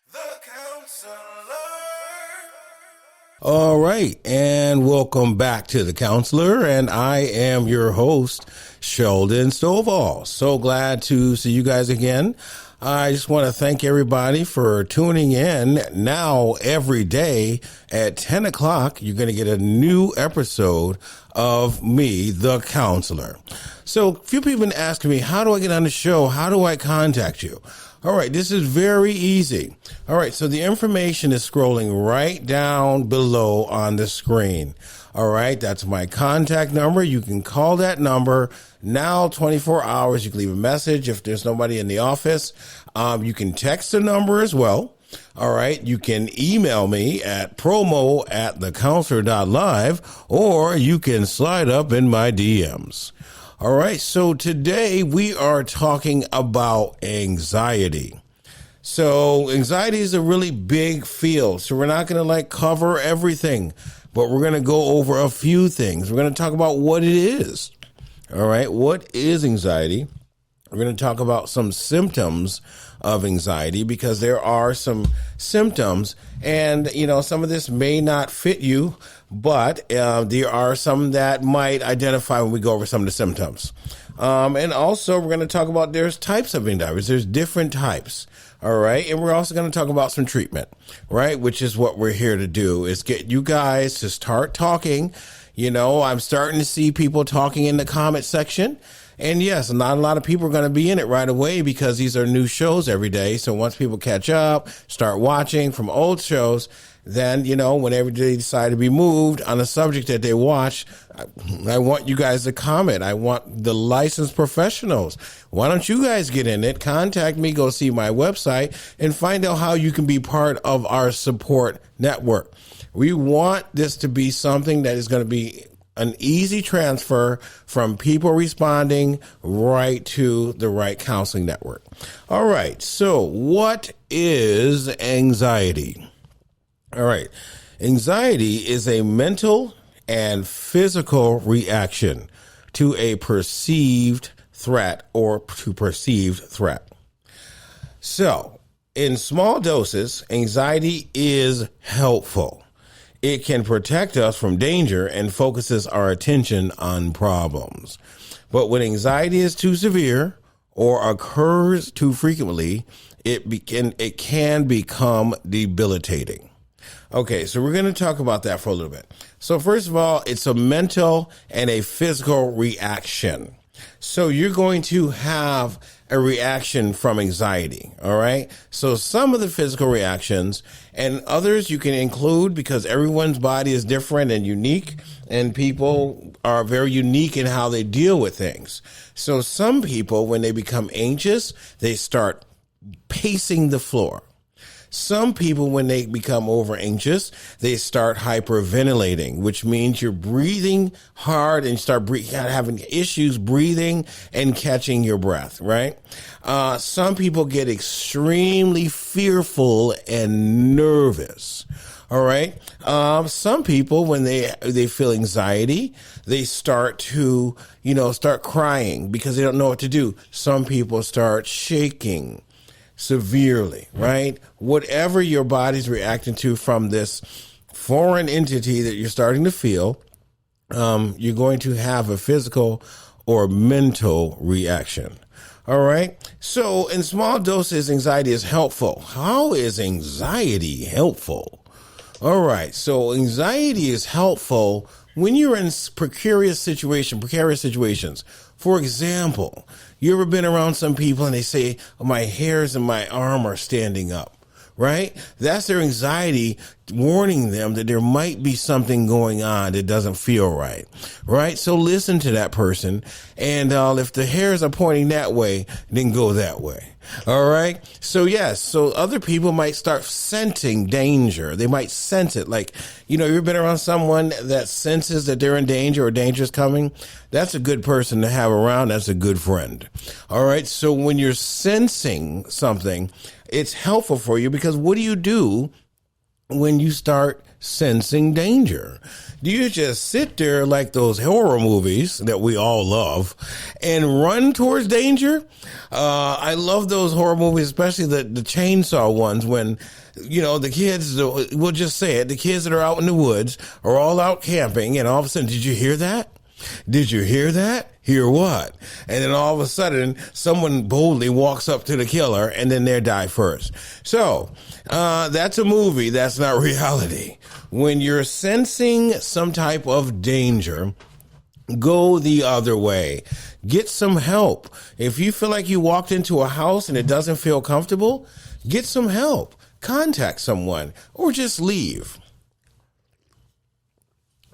The Counselor. All right, and welcome back to The Counselor, and I am your host, Sheldon Stovall. So glad to see you guys again. I just want to thank everybody for tuning in. Now, every day at 10 o'clock, you're going to get a new episode of me, The Counselor. So a few people have been asking me, how do I get on the show? How do I contact you? All right, this is very easy. All right, so the information is scrolling right down below on the screen. All right, that's my contact number. You can call that number now 24 hours. You can leave a message if there's nobody in the office. You can text the number as well. All right, you can email me at promo@thecounselor.live, or you can slide up in my DMs. All right, so today we are talking about anxiety. So anxiety is a really big field, so we're not going to cover everything, but we're going to go over a few things. We're going to talk about what it is. All right, what is anxiety? We're going to talk about some symptoms of anxiety, because there are some symptoms, and some of this may not fit you, but there are some that might identify when we go over some of the symptoms. And also we're going to talk about there's types of anxiety. There's different types. All right. And we're also going to talk about some treatment, right? Which is what we're here to do, is get you guys to start talking. I'm starting to see people talking in the comment section. And yes, not a lot of people are going to be in it right away, because these are new shows every day. So once people catch up, start watching from old shows, then, whenever they decide to be moved on a subject that they watch, I want you guys to comment. I want the licensed professionals. Why don't you guys get in it? Contact me, go see my website, and find out how you can be part of our support network. We want this to be something that is going to be an easy transfer from people responding right to the right counseling network. All right. So what is anxiety? All right. Anxiety is a mental and physical reaction to a perceived threat or to perceived threat. So in small doses, anxiety is helpful. It can protect us from danger and focuses our attention on problems. But when anxiety is too severe or occurs too frequently, it can become debilitating. Okay, so we're going to talk about that for a little bit. So first of all, it's a mental and a physical reaction. So you're going to have a reaction from anxiety, all right? So some of the physical reactions, and others you can include, because everyone's body is different and unique, and people are very unique in how they deal with things. So some people, when they become anxious, they start pacing the floor. Some people, when they become over anxious, they start hyperventilating, which means you're breathing hard and start having issues breathing and catching your breath, right? Some people get extremely fearful and nervous. All right. Some people, when they feel anxiety, they start to, start crying because they don't know what to do. Some people start shaking severely, right? Whatever your body's reacting to from this foreign entity that you're starting to feel, you're going to have a physical or mental reaction. All right. So in small doses, anxiety is helpful. How is anxiety helpful? All right. So anxiety is helpful when you're in precarious situations. For example, you ever been around some people and they say, oh, my hairs and my arm are standing up, right? That's their anxiety warning them that there might be something going on that doesn't feel right, right? So listen to that person. And if the hairs are pointing that way, then go that way. All right. So yes. So other people might start sensing danger. They might sense it. Like, you've been around someone that senses that they're in danger or danger is coming. That's a good person to have around. That's a good friend. All right. So when you're sensing something, it's helpful for you, because what do you do when you start sensing danger? Do you just sit there like those horror movies that we all love and run towards danger? I love those horror movies, especially the chainsaw ones when, the kids, we'll just say it, the kids that are out in the woods are all out camping and all of a sudden, did you hear that? Did you hear that? Hear what? And then all of a sudden, someone boldly walks up to the killer and then they die first. So, that's a movie. That's not reality. When you're sensing some type of danger, go the other way. Get some help. If you feel like you walked into a house and it doesn't feel comfortable, get some help. Contact someone or just leave.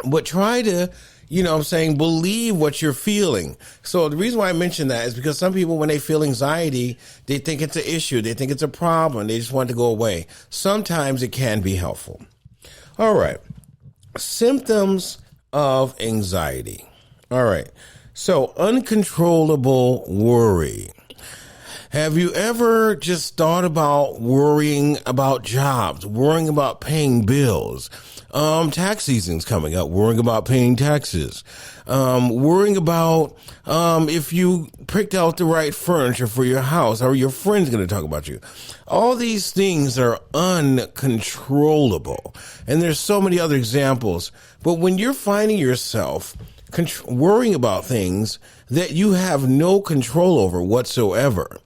But try to believe what you're feeling. So the reason why I mention that is because some people, when they feel anxiety, they think it's an issue. They think it's a problem. They just want it to go away. Sometimes it can be helpful. All right. Symptoms of anxiety. All right. So uncontrollable worry. Have you ever just thought about worrying about jobs, worrying about paying bills? Tax season's coming up, worrying about paying taxes, worrying about if you picked out the right furniture for your house, or your friend's going to talk about you. All these things are uncontrollable. And there's so many other examples. But when you're finding yourself worrying about things that you have no control over whatsoever,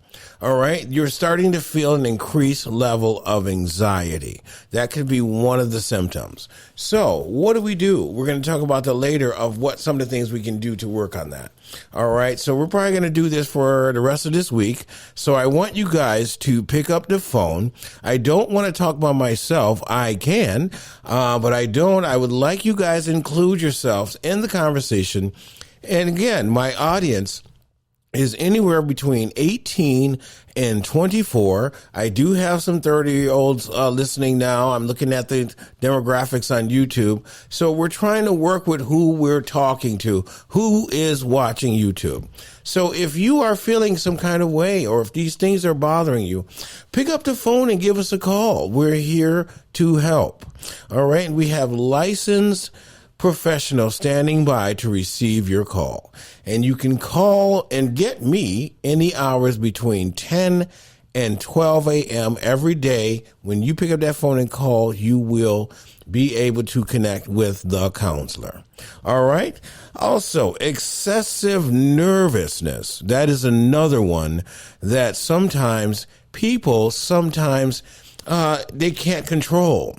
all right, you're starting to feel an increased level of anxiety. That could be one of the symptoms. So what do we do? We're going to talk about that later of what some of the things we can do to work on that. All right, so we're probably going to do this for the rest of this week. So I want you guys to pick up the phone. I don't want to talk about myself. I can, but I don't. I would like you guys to include yourselves in the conversation. And again, my audience is anywhere between 18 and 24. I do have some 30-year-olds listening now. I'm looking at the demographics on YouTube. So we're trying to work with who we're talking to, who is watching YouTube. So if you are feeling some kind of way, or if these things are bothering you, pick up the phone and give us a call. We're here to help. All right. And we have licensed professional standing by to receive your call. And you can call and get me any hours between 10 and 12 a.m. every day. When you pick up that phone and call, you will be able to connect with the counselor. All right. Also, excessive nervousness. That is another one that sometimes people, they can't control.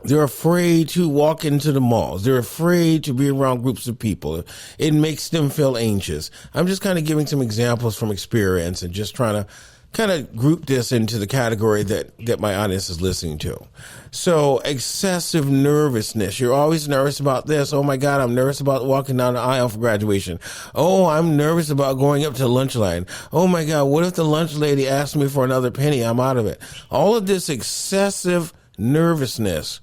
They're afraid to walk into the malls. They're afraid to be around groups of people. It makes them feel anxious. I'm just kind of giving some examples from experience and just trying to kind of group this into the category that my audience is listening to. So excessive nervousness. You're always nervous about this. Oh my God, I'm nervous about walking down the aisle for graduation. Oh, I'm nervous about going up to the lunch line. Oh my God, what if the lunch lady asks me for another penny? I'm out of it. All of this excessive nervousness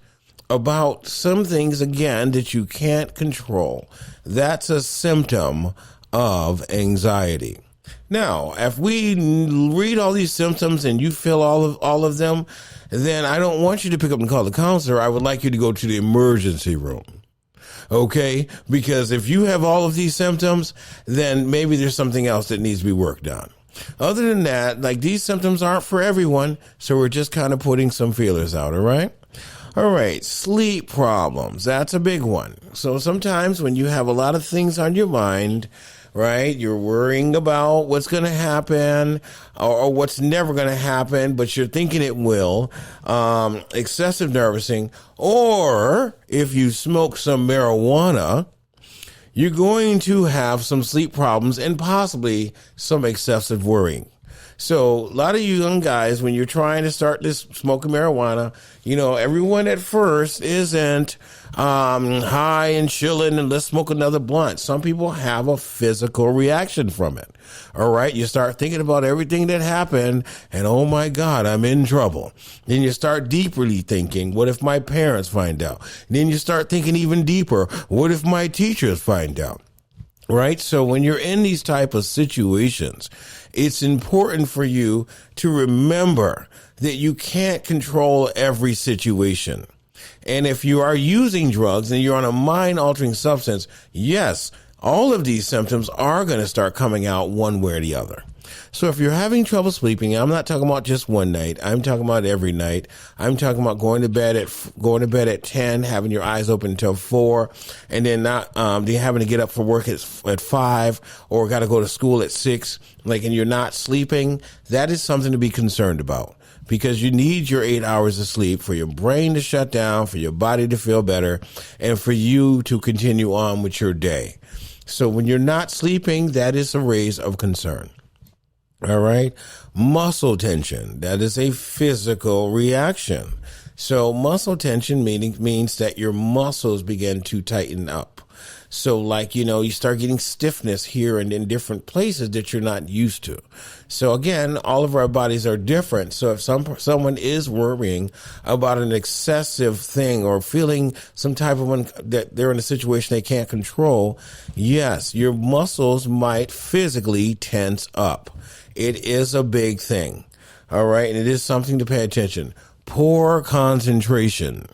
about some things, again, that you can't control. That's a symptom of anxiety. Now, if we read all these symptoms and you feel all of them, then I don't want you to pick up and call the counselor. I would like you to go to the emergency room. Okay? Because if you have all of these symptoms, then maybe there's something else that needs to be worked on. Other than that, like, these symptoms aren't for everyone, so we're just kind of putting some feelers out, all right? All right, sleep problems. That's a big one. So sometimes when you have a lot of things on your mind, right, you're worrying about what's going to happen or what's never going to happen, but you're thinking it will, excessive nervousing, or if you smoke some marijuana, you're going to have some sleep problems and possibly some excessive worrying. So a lot of you young guys, when you're trying to start this smoking marijuana, everyone at first isn't high and chilling and let's smoke another blunt. Some people have a physical reaction from it. All right. You start thinking about everything that happened and, oh my God, I'm in trouble. Then you start deeply thinking, what if my parents find out? And then you start thinking even deeper, what if my teachers find out? Right? So when you're in these type of situations, it's important for you to remember that you can't control every situation. And if you are using drugs and you're on a mind-altering substance, yes, all of these symptoms are going to start coming out one way or the other. So if you're having trouble sleeping, I'm not talking about just one night. I'm talking about every night. I'm talking about going to bed at 10, having your eyes open until 4, and then not having to get up for work at 5, or got to go to school at 6, and you're not sleeping. That is something to be concerned about, because you need your 8 hours of sleep for your brain to shut down, for your body to feel better, and for you to continue on with your day. So when you're not sleeping, that is a raise of concern. All right. Muscle tension. That is a physical reaction. So muscle tension means that your muscles begin to tighten up. So you start getting stiffness here and in different places that you're not used to. So again, all of our bodies are different. So if someone is worrying about an excessive thing or feeling some type of that they're in a situation they can't control, yes, your muscles might physically tense up. It is a big thing. All right. And it is something to pay attention. Poor concentration.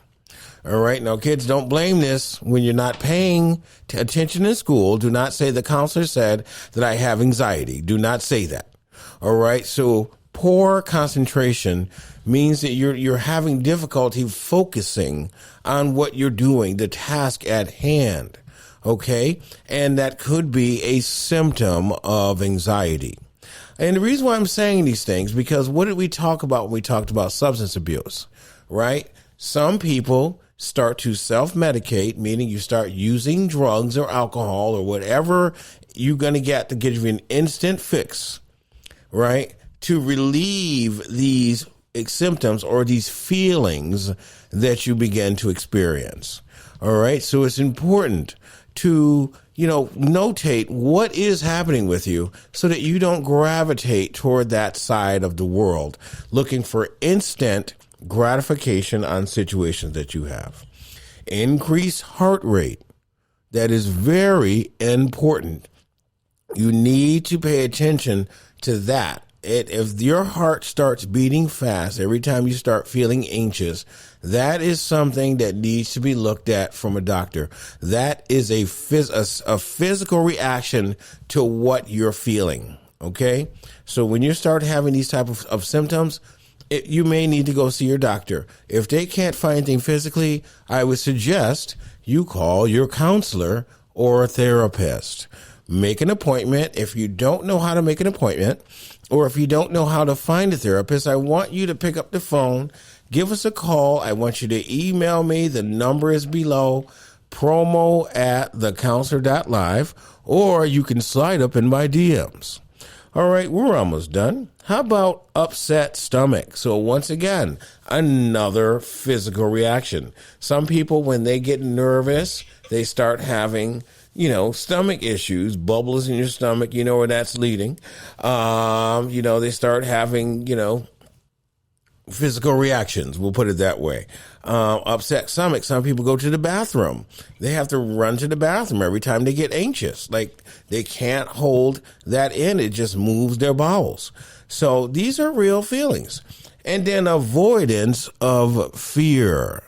All right. Now, kids, don't blame this when you're not paying attention in school. Do not say the counselor said that I have anxiety. Do not say that. All right. So poor concentration means that you're having difficulty focusing on what you're doing, the task at hand. Okay. And that could be a symptom of anxiety. And the reason why I'm saying these things, because what did we talk about when we talked about substance abuse, right? Some people start to self-medicate, meaning you start using drugs or alcohol or whatever you're going to get to give you an instant fix, right? To relieve these symptoms or these feelings that you begin to experience. All right. So it's important to, notate what is happening with you so that you don't gravitate toward that side of the world, looking for instant gratification on situations that you have. Increased heart rate. That is very important. You need to pay attention to that. If your heart starts beating fast every time you start feeling anxious, that is something that needs to be looked at from a doctor. That is a physical reaction to what you're feeling. Okay. So when you start having these type of symptoms, you may need to go see your doctor. If they can't find anything physically, I would suggest you call your counselor or a therapist. Make an appointment. If you don't know how to make an appointment, or if you don't know how to find a therapist, I want you to pick up the phone, give us a call. I want you to email me. The number is below, promo@thecounselor.live, or you can slide up in my DMs. All right, we're almost done. How about upset stomach? So once again, another physical reaction. Some people, when they get nervous, they start having stomach issues, bubbles in your stomach, where that's leading. They start having, physical reactions. We'll put it that way. Upset stomach. Some people go to the bathroom. They have to run to the bathroom every time they get anxious. They can't hold that in. It just moves their bowels. So these are real feelings. And then avoidance of fear,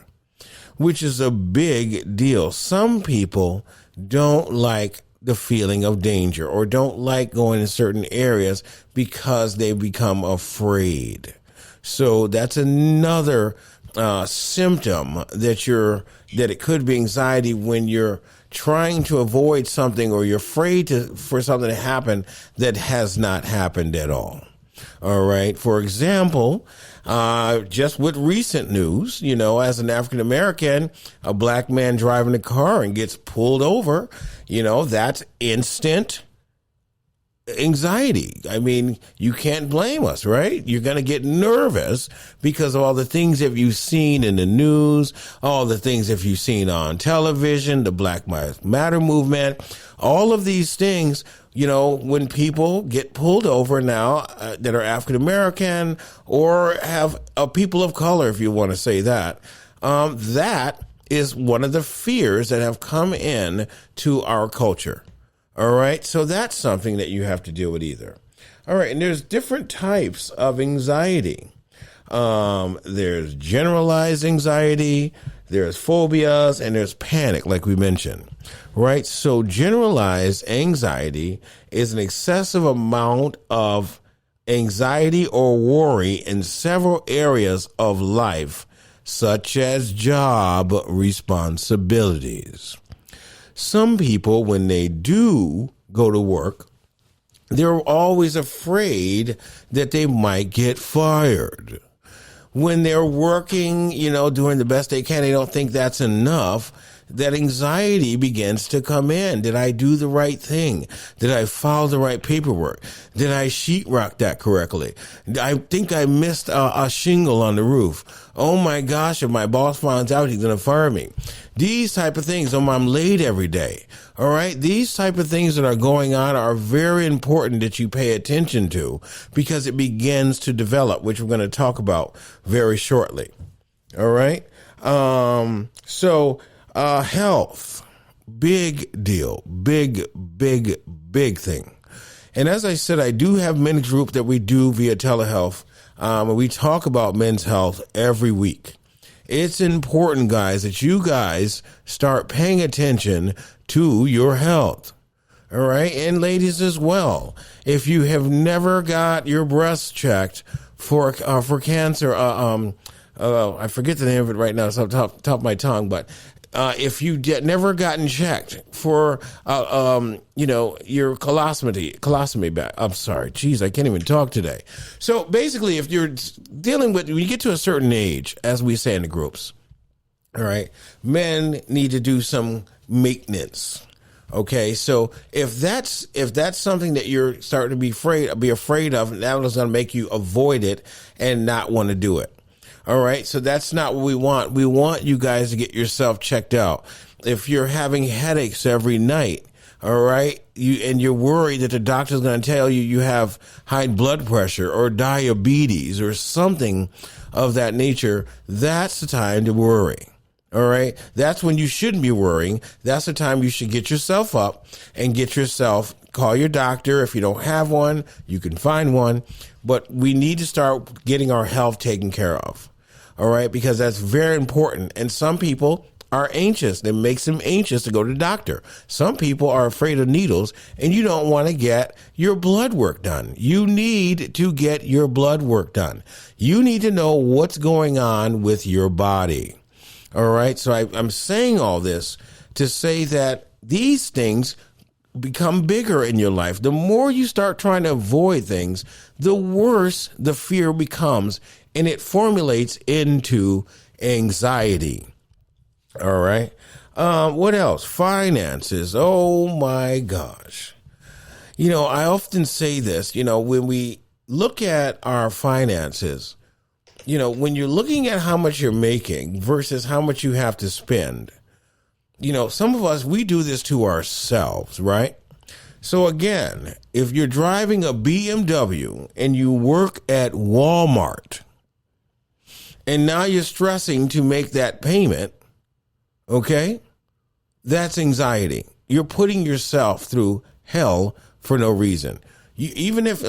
which is a big deal. Some people don't like the feeling of danger or don't like going in certain areas because they become afraid. So that's another symptom that it could be anxiety when you're trying to avoid something or you're afraid for something to happen that has not happened at all. All right. For example, just with recent news, as an African American, a black man driving a car and gets pulled over, that's instant anxiety. I mean, you can't blame us, right? You're going to get nervous because of all the things that you've seen in the news, all the things that you've seen on television, the Black Lives Matter movement, all of these things. When people get pulled over now that are African American or have people of color, if you want to say that, that is one of the fears that have come in to our culture. All right. So that's something that you have to deal with either. All right. And there's different types of anxiety. There's generalized anxiety. there's phobias, and there's panic, like we mentioned, right? So generalized anxiety is an excessive amount of anxiety or worry in several areas of life, such as job responsibilities. Some people, when they do go to work, they're always afraid that they might get fired. When they're working, doing the best they can, they don't think that's enough. That anxiety begins to come in. Did I do the right thing? Did I file the right paperwork? Did I sheetrock that correctly? I think I missed a shingle on the roof. Oh my gosh, if my boss finds out, he's going to fire me. These type of things. I'm late every day. All right. These type of things that are going on are very important that you pay attention to, because it begins to develop, which we're going to talk about very shortly. All right. Health, big deal, big thing. And as I said, I do have men's group that we do via telehealth. We talk about men's health every week. It's important, guys, that you guys start paying attention to your health. All right. And ladies as well. If you have never got your breasts checked for cancer, I forget the name of it right now. It's off the top of my tongue, but if you never gotten checked for, your colostomy bag. I'm sorry. Geez, I can't even talk today. So basically, if you're dealing with, when you get to a certain age, as we say in the groups, all right, men need to do some maintenance. Okay. So if that's something that you're starting to be afraid of, that was going to make you avoid it and not want to do it. All right. So that's not what we want. We want you guys to get yourself checked out. If you're having headaches every night, all right, you're worried that the doctor's going to tell you have high blood pressure or diabetes or something of that nature, that's the time to worry. All right. That's when you shouldn't be worrying. That's the time you should get yourself up and call your doctor. If you don't have one, you can find one. But we need to start getting our health taken care of. All right, because that's very important. And some people are anxious. It makes them anxious to go to the doctor. Some people are afraid of needles, and you don't want to get your blood work done. You need to get your blood work done. You need to know what's going on with your body. All right, so I'm saying all this to say that these things become bigger in your life. The more you start trying to avoid things, the worse the fear becomes, and it formulates into anxiety. All right. What else? Finances. Oh my gosh. I often say this, when we look at our finances, when you're looking at how much you're making versus how much you have to spend, some of us, we do this to ourselves, right? So again, if you're driving a BMW and you work at Walmart, and now you're stressing to make that payment, okay, that's anxiety. You're putting yourself through hell for no reason. Even if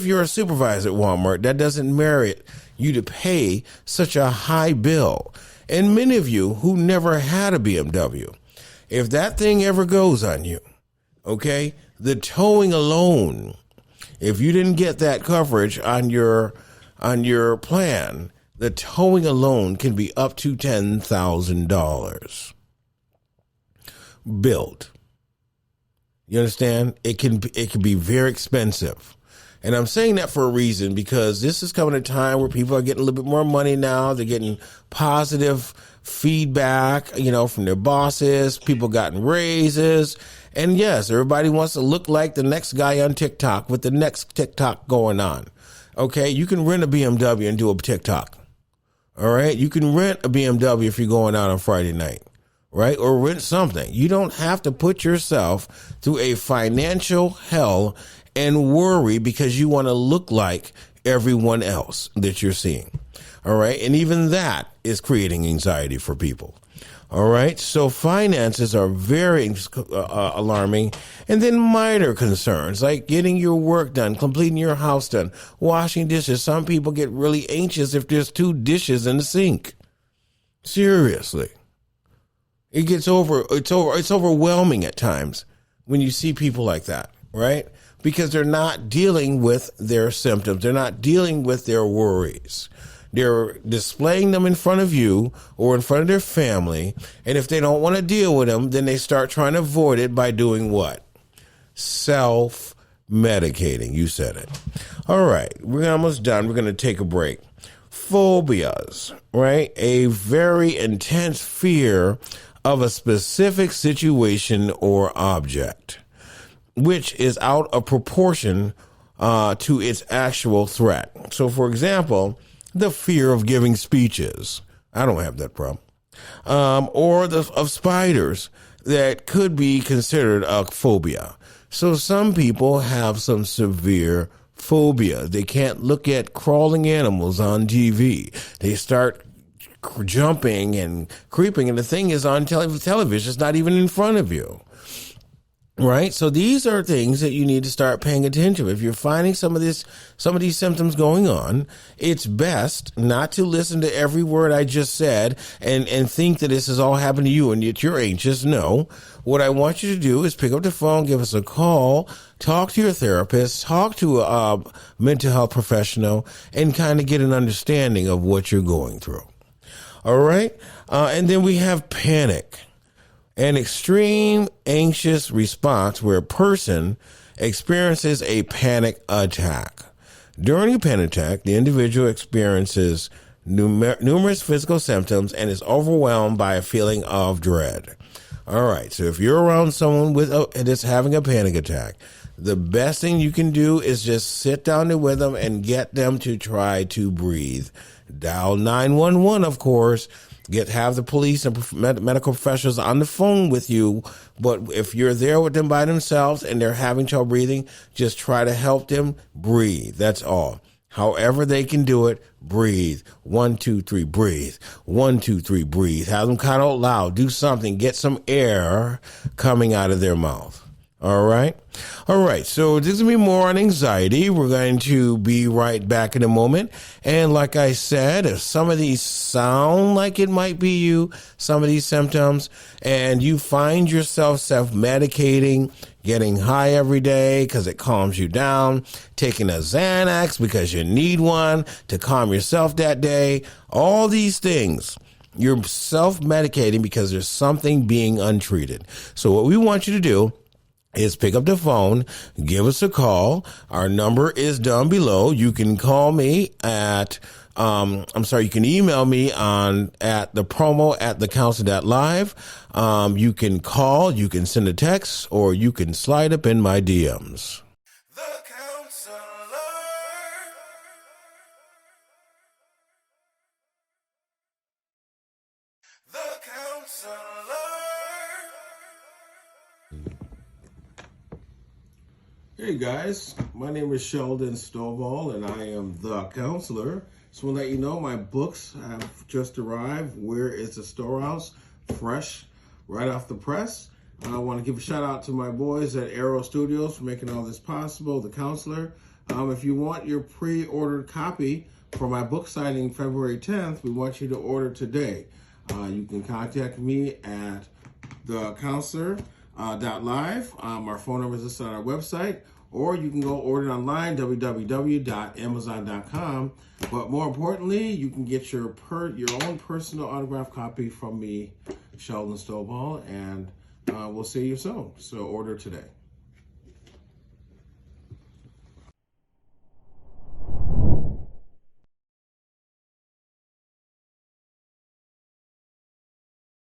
you're a supervisor at Walmart, that doesn't merit you to pay such a high bill. And many of you who never had a BMW, if that thing ever goes on you, okay, the towing alone, if you didn't get that coverage on your plan, the towing alone can be up to $10,000 billed. You understand? It can be very expensive. And I'm saying that for a reason, because this is coming at a time where people are getting a little bit more money now. They're getting positive feedback, from their bosses. People gotten raises. And yes, everybody wants to look like the next guy on TikTok with the next TikTok going on. Okay, you can rent a BMW and do a TikTok. All right, you can rent a BMW if you're going out on Friday night, right? Or rent something. You don't have to put yourself through a financial hell and worry because you want to look like everyone else that you're seeing. All right, and even that is creating anxiety for people. All right. So finances are very alarming. And then minor concerns like getting your work done, completing your house done, washing dishes. Some people get really anxious if there's 2 dishes in the sink. Seriously. It's overwhelming at times when you see people like that, right? Because they're not dealing with their symptoms. They're not dealing with their worries. They're displaying them in front of you or in front of their family. And if they don't want to deal with them, then they start trying to avoid it by doing what? Self-medicating. You said it. All right. We're almost done. We're going to take a break. Phobias, right? A very intense fear of a specific situation or object, which is out of proportion to its actual threat. So, for example, the fear of giving speeches. I don't have that problem. Or of spiders that could be considered a phobia. So some people have some severe phobia. They can't look at crawling animals on TV. They start jumping and creeping, and the thing is on television. It's not even in front of you. Right? So these are things that you need to start paying attention to. If you're finding some of these symptoms going on, it's best not to listen to every word I just said and think that this has all happened to you and that you're anxious. No. What I want you to do is pick up the phone, give us a call, talk to your therapist, talk to a mental health professional, and kind of get an understanding of what you're going through. All right? And then we have panic. An extreme anxious response where a person experiences a panic attack. During a panic attack, the individual experiences numerous physical symptoms and is overwhelmed by a feeling of dread. All right, so if you're around someone that's having a panic attack, the best thing you can do is just sit down with them and get them to try to breathe. Dial 911, of course. Have the police and medical professionals on the phone with you. But if you're there with them by themselves and they're having trouble breathing, just try to help them breathe. That's all. However they can do it, breathe. 1, 2, 3, breathe. 1, 2, 3, breathe. Have them kind of loud. Do something. Get some air coming out of their mouth. All right. All right. So this is going to be more on anxiety. We're going to be right back in a moment. And like I said, if some of these sound like it might be you, some of these symptoms, and you find yourself self-medicating, getting high every day because it calms you down, taking a Xanax because you need one to calm yourself that day, all these things. You're self-medicating because there's something being untreated. So what we want you to do is pick up the phone, give us a call. Our number is down below. You can call me at, you can email me at the promo at thecounselor.live. You can call, you can send a text, or you can slide up in my DMs. The counselor. The counselor. Hey guys, my name is Sheldon Stovall and I am the counselor. So I'll let you know my books have just arrived. Where is the storehouse? Fresh, right off the press. I want to give a shout out to my boys at Arrow Studios for making all this possible, the counselor. If you want your pre-ordered copy for my book signing February 10th, we want you to order today. You can contact me at thecounselor.live. Our phone number is listed on our website, or you can go order it online, www.amazon.com. But more importantly, you can get your own personal autographed copy from me, Sheldon Stovall, and we'll see you soon. So order today.